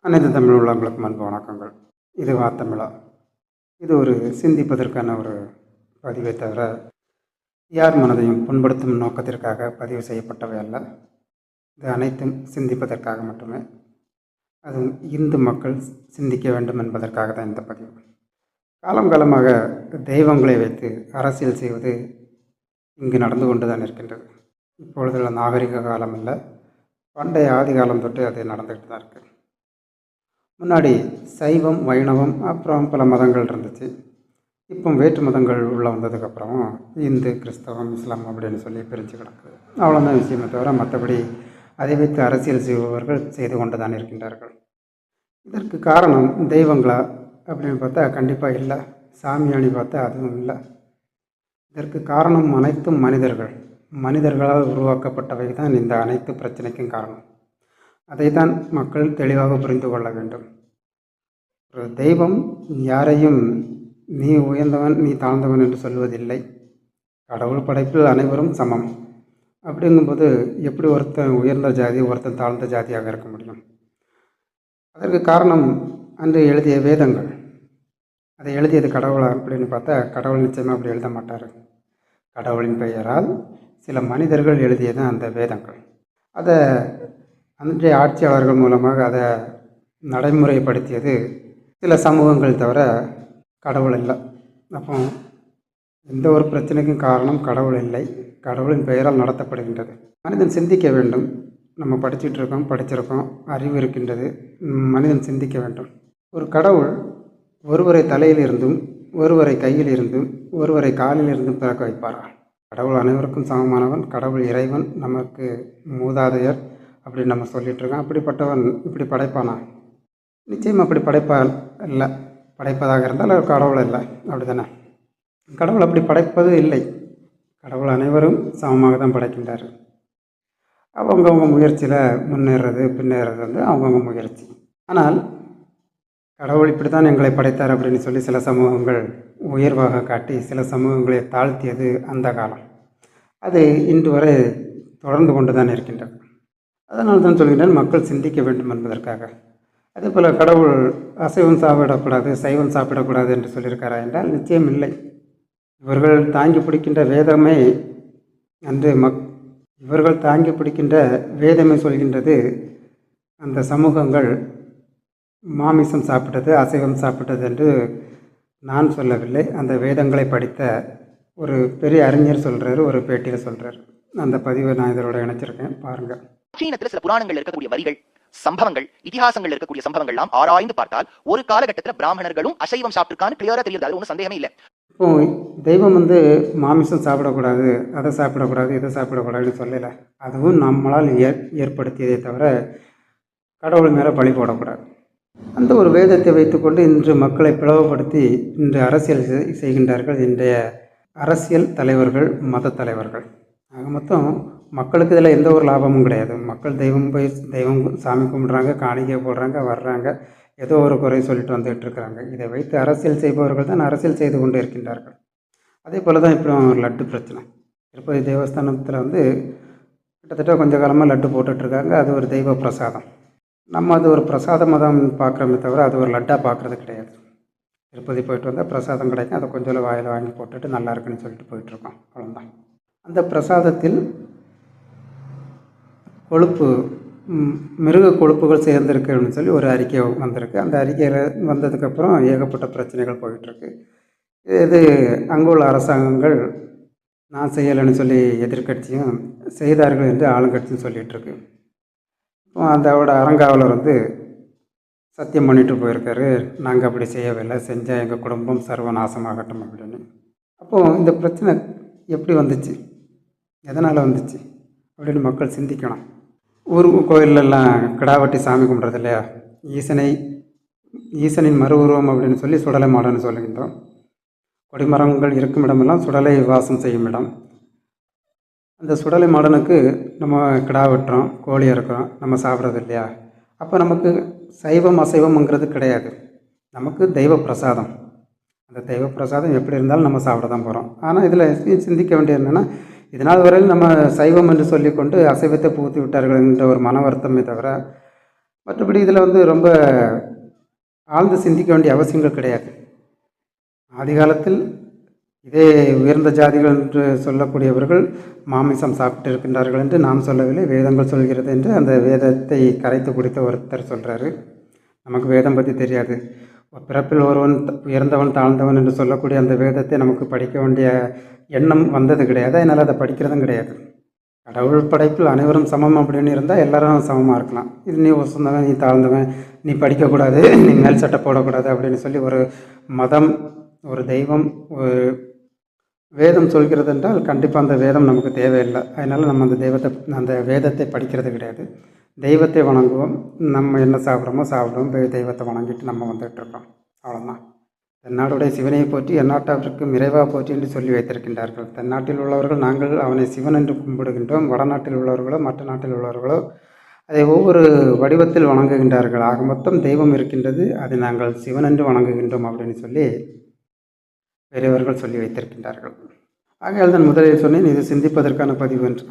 அனைத்து தமிழ் உள்ளவங்களுக்கும் அன்பு வணக்கங்கள். இது வாத்தமிழா. இது ஒரு சிந்திப்பதற்கான ஒரு பதிவை தவிர யார் மனதையும் புண்படுத்தும் நோக்கத்திற்காக பதிவு செய்யப்பட்டவை அல்ல. இது அனைத்தும் சிந்திப்பதற்காக மட்டுமே. அதுவும் இந்து மக்கள் சிந்திக்க வேண்டும் என்பதற்காக தான் இந்த பதிவு. காலம் காலமாக தெய்வங்களை வைத்து அரசியல் செய்வது இங்கு நடந்து கொண்டு தான் இருக்கின்றது. இப்பொழுதுள்ள நாகரிக காலம் இல்லை, பண்டைய ஆதி காலம் தொட்டு அது நடந்துக்கிட்டு தான் இருக்குது. முன்னாடி சைவம், வைணவம், அப்புறம் பல மதங்கள் இருந்துச்சு. இப்போ வேற்று மதங்கள் உள்ளே வந்ததுக்கப்புறம் இந்து, கிறிஸ்தவம், இஸ்லாம் அப்படின்னு சொல்லி பிரிஞ்சு கிடக்குது. அவ்வளோதான் விஷயமே தவிர மற்றபடி அதை வைத்து அரசியல் செய்பவர்கள் செய்து கொண்டு தான் இருக்கின்றார்கள். இதற்கு காரணம் தெய்வங்களா அப்படின்னு பார்த்தா கண்டிப்பாக இல்லை. சாமியானி பார்த்தா அதுவும் இல்லை. இதற்கு காரணம் அனைத்தும் மனிதர்களால் உருவாக்கப்பட்டவை தான் இந்த அனைத்து பிரச்சனைக்கும் காரணம். அதைத்தான் மக்கள் தெளிவாக புரிந்து கொள்ள வேண்டும். ஒரு தெய்வம் யாரையும் நீ உயர்ந்தவன், நீ தாழ்ந்தவன் என்று சொல்வதில்லை. கடவுள் படைப்பில் அனைவரும் சமம். அப்படிங்கும்போது எப்படி ஒருத்தன் உயர்ந்த ஜாதி, ஒருத்தன் தாழ்ந்த ஜாதியாக இருக்க முடியும்? அதற்கு காரணம் அன்று எழுதிய வேதங்கள். அதை எழுதியது கடவுளா அப்படின்னு பார்த்தா கடவுள் நிச்சயமாக அப்படி எழுத மாட்டார். கடவுளின் பெயரால் சில மனிதர்கள் எழுதியது அந்த வேதங்கள். அதை அன்றைய ஆட்சியாளர்கள் மூலமாக அதை நடைமுறைப்படுத்தியது சில சமூகங்கள் தவிர கடவுள் இல்லை. அப்போ எந்த ஒரு பிரச்சனைக்கும் காரணம் கடவுள் இல்லை, கடவுளின் பெயரால் நடத்தப்படுகின்றது. மனிதன் சிந்திக்க வேண்டும். நம்ம படிச்சிருக்கோம், அறிவு இருக்கின்றது. மனிதன் சிந்திக்க வேண்டும். ஒரு கடவுள் ஒருவரை தலையில் இருந்தும், ஒருவரை கையில் இருந்தும், ஒருவரை காலில் இருந்தும் பிறக்க வைப்பாரா? கடவுள் அனைவருக்கும் சமமானவன், கடவுள் இறைவன், நமக்கு மூதாதையர் அப்படின்னு நம்ம சொல்லிகிட்ருக்கோம். அப்படிப்பட்டவன் இப்படி படைப்பானா? நிச்சயம் அப்படி படைப்பால் இல்லை. படைப்பதாக இருந்தால் அவர் கடவுள் இல்லை, அப்படி தானே? கடவுள் அப்படி படைப்பது இல்லை. கடவுள் அனைவரும் சமமாக தான் படைக்கின்றார். அவங்கவுங்க முயற்சியில் முன்னேறது பின்னேறது வந்து அவங்கவுங்க முயற்சி. ஆனால் கடவுள் இப்படி தான் எங்களை படைத்தார் அப்படின்னு சொல்லி சில சமூகங்கள் உயர்வாக காட்டி சில சமூகங்களை தாழ்த்தியது அந்த காலம். அது இன்று வரை தொடர்ந்து கொண்டு தான் இருக்கின்றது. அதனால் தான் சொல்கின்றேன், மக்கள் சிந்திக்க வேண்டும் என்பதற்காக. அதே போல் கடவுள் அசைவம் சாப்பிடக்கூடாது, சைவம் சாப்பிடக்கூடாது என்று சொல்லியிருக்காரா என்றால் நிச்சயம் இல்லை. இவர்கள் தாங்கி பிடிக்கின்ற வேதமே அன்று இவர்கள் தாங்கி பிடிக்கின்ற வேதமே சொல்கின்றது அந்த சமூகங்கள் மாமிசம் சாப்பிட்டது, அசைவம் சாப்பிட்டது என்று நான் சொல்லவில்லை. அந்த வேதங்களை படித்த ஒரு பெரிய அறிஞர் சொல்கிறார், ஒரு பேட்டியில் சொல்கிறார். அந்த பதிவை நான் இதோட இணைச்சிருக்கேன், பாருங்கள். சீனத்தில் சில புராணங்கள் இருக்கக்கூடிய வரிகள், சம்பவங்கள், இதிகாசங்கள் இருக்கக்கூடிய சம்பவங்கள் எல்லாம் ஆராய்ந்து பார்த்தால் ஒரு காலகட்டத்தில் பிராமணர்களும் அசைவம் சாப்பிட்டுருக்கான்னு கிளியரா தெரியுது. ஒன்றும் சந்தேகமே இல்லை. இப்போ தெய்வம் வந்து மாமிசம் சாப்பிடக்கூடாது, அதை சாப்பிடக்கூடாது, இதை சாப்பிடக்கூடாதுன்னு சொல்லலை. அதுவும் நம்மளால் ஏற்படுத்தியதை தவிர கடவுள் மேலே பழி போடக்கூடாது. அந்த ஒரு வேதத்தை வைத்துக்கொண்டு இன்று மக்களை பிளவுபடுத்தி இன்று அரசியல் செய்கின்றார்கள் இன்றைய அரசியல் தலைவர்கள், மத தலைவர்கள். ஆக மொத்தம் மக்களுக்கு இதில் எந்த ஒரு லாபமும் கிடையாது. மக்கள் தெய்வம் சாமி கும்பிட்றாங்க, காணிக்கை போடுறாங்க, வர்றாங்க, ஏதோ ஒரு குறை சொல்லிட்டு வந்துகிட்டு இருக்கிறாங்க. இதை வைத்து அரசியல் செய்பவர்கள் தான் அரசியல் செய்து கொண்டு இருக்கின்றார்கள். அதே போல் தான் இப்போ ஒரு லட்டு பிரச்சனை. திருப்பதி தேவஸ்தானத்தில் வந்து கிட்டத்தட்ட கொஞ்ச காலமாக லட்டு போட்டுட்ருக்காங்க. அது ஒரு தெய்வ பிரசாதம். நம்ம அது ஒரு பிரசாத மதம் பார்க்குறோமே தவிர அது ஒரு லட்டாக பார்க்குறது கிடையாது. திருப்பதி போயிட்டு வந்தால் பிரசாதம் கிடைக்கும், அதை கொஞ்சம் வாயில் வாங்கி போட்டுட்டு நல்லா இருக்குன்னு சொல்லிட்டு போயிட்டுருக்கோம், அவ்வளோதான். அந்த பிரசாதத்தில் கொழுப்பு, மிருக கொழுப்புகள் சேர்ந்துருக்குன்னு சொல்லி ஒரு அறிக்கை வந்திருக்கு. அந்த அறிக்கையில் வந்ததுக்கப்புறம் ஏகப்பட்ட பிரச்சனைகள் போயிட்டுருக்கு. இது அங்குள்ள அரசாங்கங்கள் நான் செய்யலைன்னு சொல்லி எதிர்கட்சியும், செய்தார்கள் என்று ஆளுங்கட்சியும் சொல்லிகிட்ருக்கு. அதோட அறங்காவலர் வந்து சத்தியம் பண்ணிட்டு போயிருக்காரு, நாங்கள் அப்படி செய்யவில்லை, செஞ்சால் எங்கள் குடும்பம் சர்வநாசமாகட்டும் அப்படின்னு. அப்போது இந்த பிரச்சனை எப்படி வந்துச்சு, எதனால் வந்துச்சு அப்படின்னு மக்கள் சிந்திக்கணும். ஊர் கோயிலெல்லாம் கிடாவட்டி சாமி கும்பிட்றது இல்லையா? ஈசனின் மறு உருவம் அப்படின்னு சொல்லி சுடலை மாடன்னு சொல்லுகின்றோம். கொடிமரங்கள் இருக்கும் இடமெல்லாம் சுடலை வாசம் செய்யும் இடம். அந்த சுடலை மாடனுக்கு நம்ம கிடா வெட்டுறோம், கோழி இருக்கிறோம், நம்ம சாப்பிட்றது இல்லையா? அப்போ நமக்கு சைவம் அசைவம்ங்கிறது கிடையாது. நமக்கு தெய்வ பிரசாதம். அந்த தெய்வ பிரசாதம் எப்படி இருந்தாலும் நம்ம சாப்பிட தான் போகிறோம். ஆனால் இதில் சிந்திக்க வேண்டியது என்னென்னா, இதனால் வரையில் நம்ம சைவம் என்று சொல்லிக்கொண்டு அசைவத்தை புகுத்தி விட்டார்கள் என்ற ஒரு மன வருத்தமே தவிர மற்றபடி இதில் வந்து ரொம்ப ஆழ்ந்து சிந்திக்க வேண்டிய அவசியங்கள் கிடையாது. ஆதி காலத்தில் இதே உயர்ந்த ஜாதிகள் என்று சொல்லக்கூடியவர்கள் மாமிசம் சாப்பிட்டு இருக்கின்றார்கள் என்று நாம் சொல்லவில்லை, வேதங்கள் சொல்கிறது என்று அந்த வேதத்தை கரைத்து குடித்த ஒருத்தர் சொல்கிறாரு. நமக்கு வேதம் பற்றி தெரியாது. பிறப்பில் ஒருவன் உயர்ந்தவன் தாழ்ந்தவன் என்று சொல்லக்கூடிய அந்த வேதத்தை நமக்கு படிக்க வேண்டிய எண்ணம் வந்தது கிடையாது. அதனால் அதை படிக்கிறதும் கிடையாது. கடவுள் படைப்பில் அனைவரும் சமம் அப்படின்னு இருந்தால் எல்லாரும் சமமாக இருக்கலாம். இது நீ உசந்தவன், நீ தாழ்ந்தவன், நீ படிக்கக்கூடாது, நீ மேல் சட்டை போடக்கூடாது அப்படின்னு சொல்லி ஒரு மதம், ஒரு தெய்வம், ஒரு வேதம் சொல்கிறது என்றால் கண்டிப்பாக அந்த வேதம் நமக்கு தேவையில்லை. அதனால் நம்ம அந்த வேதத்தை படிக்கிறது கிடையாது. தெய்வத்தை வணங்குவோம். நம்ம என்ன சாப்பிட்றோமோ சாப்பிடுவோம், போய் தெய்வத்தை வணங்கிட்டு நம்ம வந்துகிட்ருக்கோம். அவ்வளோதான். தென்னாடுடைய சிவனை போற்றி எந்நாட்டாவிற்கும் இறைவா போற்றி என்று சொல்லி வைத்திருக்கின்றார்கள். தென்னாட்டில் உள்ளவர்கள் நாங்கள் அவனை சிவன் என்று கும்பிடுகின்றோம். வடநாட்டில் உள்ளவர்களோ மற்ற நாட்டில் உள்ளவர்களோ அதை ஒவ்வொரு வடிவத்தில் வணங்குகின்றார்கள். ஆக மொத்தம் தெய்வம் இருக்கின்றது, அதை நாங்கள் சிவன் என்று வணங்குகின்றோம் அப்படின்னு சொல்லி பெரியவர்கள் சொல்லி வைத்திருக்கின்றார்கள். ஆகையால் தான் முதலில் சொன்னேன், இது சிந்திப்பதற்கான பதிவு என்று.